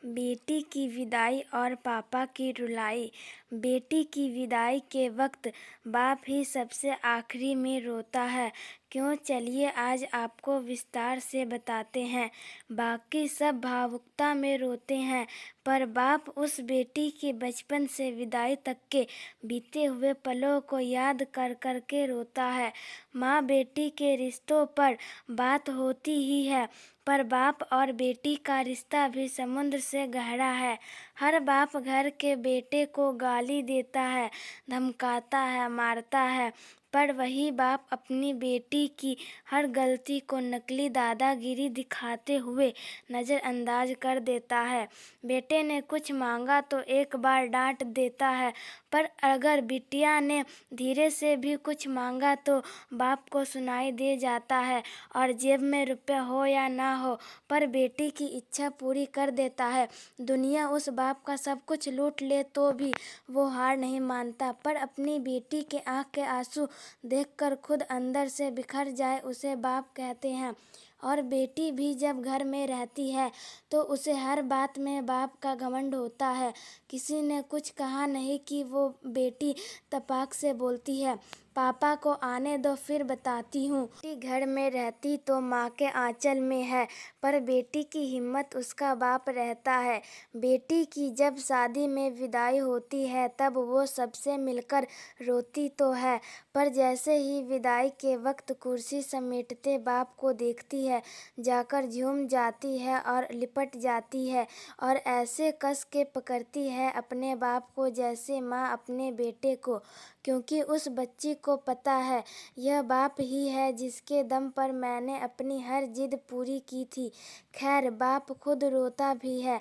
बेटी की विदाई और पापा की रुलाई। बेटी की विदाई के वक्त बाप ही सबसे आखिरी में रोता है। क्यों, चलिए आज आपको विस्तार से बताते हैं। बाकी सब भावुकता में रोते हैं, पर बाप उस बेटी के बचपन से विदाई तक के बीते हुए पलों को याद कर कर के रोता है। माँ बेटी के रिश्तों पर बात होती ही है, पर बाप और बेटी का रिश्ता भी समुद्र से गहरा है। हर बाप घर के बेटे को गाली देता है, धमकाता है, मारता है, पर वही बाप अपनी बेटी की हर गलती को नकली दादागिरी दिखाते हुए नज़रअंदाज कर देता है। बेटे ने कुछ मांगा तो एक बार डांट देता है, पर अगर बिटिया ने धीरे से भी कुछ मांगा तो बाप को सुनाई दे जाता है और जेब में रुपया हो या ना हो, पर बेटी की इच्छा पूरी कर देता है। दुनिया उस बाप का सब कुछ लूट ले तो भी वो हार नहीं मानता, पर अपनी बेटी के आँख के आंसू देखकर खुद अंदर से बिखर जाए उसे बाप कहते हैं। और बेटी भी जब घर में रहती है तो उसे हर बात में बाप का घमंड होता है। किसी ने कुछ कहा नहीं कि वो बेटी तपाक से बोलती है, पापा को आने दो फिर बताती हूँ। बेटी घर में रहती तो माँ के आंचल में है, पर बेटी की हिम्मत उसका बाप रहता है। बेटी की जब शादी में विदाई होती है तब वो सबसे मिलकर रोती तो है, पर जैसे ही विदाई के वक्त कुर्सी समेटते बाप को देखती है, जाकर झूम जाती है और लिपट जाती है और ऐसे कस के पकड़ती है अपने बाप को जैसे माँ अपने बेटे को, क्योंकि उस बच्ची को पता है यह बाप ही है जिसके दम पर मैंने अपनी हर जिद पूरी की थी। खैर, बाप खुद रोता भी है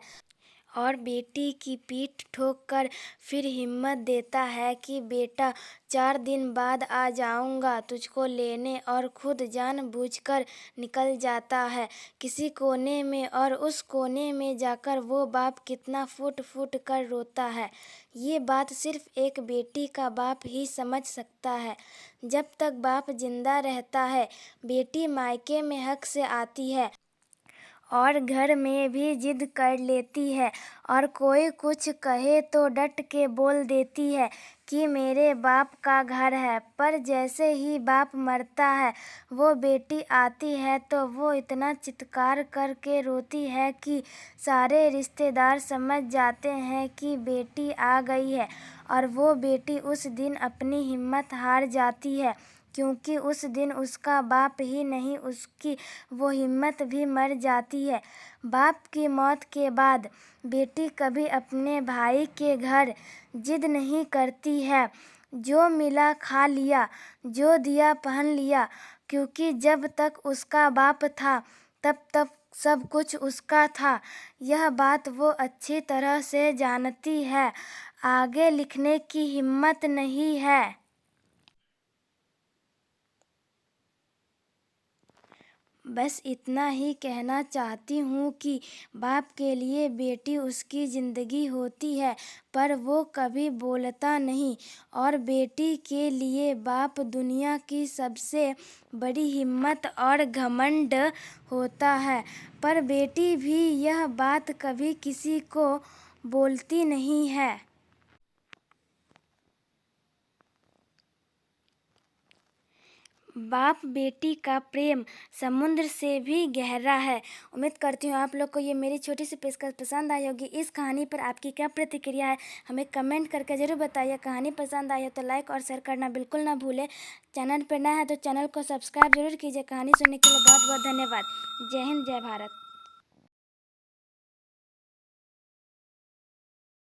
और बेटी की पीठ ठोक कर फिर हिम्मत देता है कि बेटा 4 दिन बाद आ जाऊंगा तुझको लेने, और खुद जानबूझकर निकल जाता है किसी कोने में, और उस कोने में जाकर वो बाप कितना फूट फूट कर रोता है, ये बात सिर्फ एक बेटी का बाप ही समझ सकता है। जब तक बाप जिंदा रहता है बेटी मायके में हक से आती है और घर में भी जिद कर लेती है, और कोई कुछ कहे तो डट के बोल देती है कि मेरे बाप का घर है। पर जैसे ही बाप मरता है वो बेटी आती है तो वो इतना चित्कार करके रोती है कि सारे रिश्तेदार समझ जाते हैं कि बेटी आ गई है, और वो बेटी उस दिन अपनी हिम्मत हार जाती है, क्योंकि उस दिन उसका बाप ही नहीं उसकी वो हिम्मत भी मर जाती है। बाप की मौत के बाद बेटी कभी अपने भाई के घर जिद नहीं करती है, जो मिला खा लिया, जो दिया पहन लिया, क्योंकि जब तक उसका बाप था तब तक सब कुछ उसका था। यह बात वो अच्छी तरह से जानती है। आगे लिखने की हिम्मत नहीं है। बस इतना ही कहना चाहती हूँ कि बाप के लिए बेटी उसकी ज़िंदगी होती है, पर वो कभी बोलता नहीं, और बेटी के लिए बाप दुनिया की सबसे बड़ी हिम्मत और घमंड होता है, पर बेटी भी यह बात कभी किसी को बोलती नहीं है। बाप बेटी का प्रेम समुद्र से भी गहरा है। उम्मीद करती हूँ आप लोग को ये मेरी छोटी सी पेशकश पसंद आई होगी। इस कहानी पर आपकी क्या प्रतिक्रिया है हमें कमेंट करके ज़रूर बताइए। कहानी पसंद आई हो तो लाइक और शेयर करना बिल्कुल ना भूलें। चैनल पर नया है तो चैनल को सब्सक्राइब जरूर कीजिए। कहानी सुनने के लिए बहुत बहुत धन्यवाद। जय हिंद, जय भारत।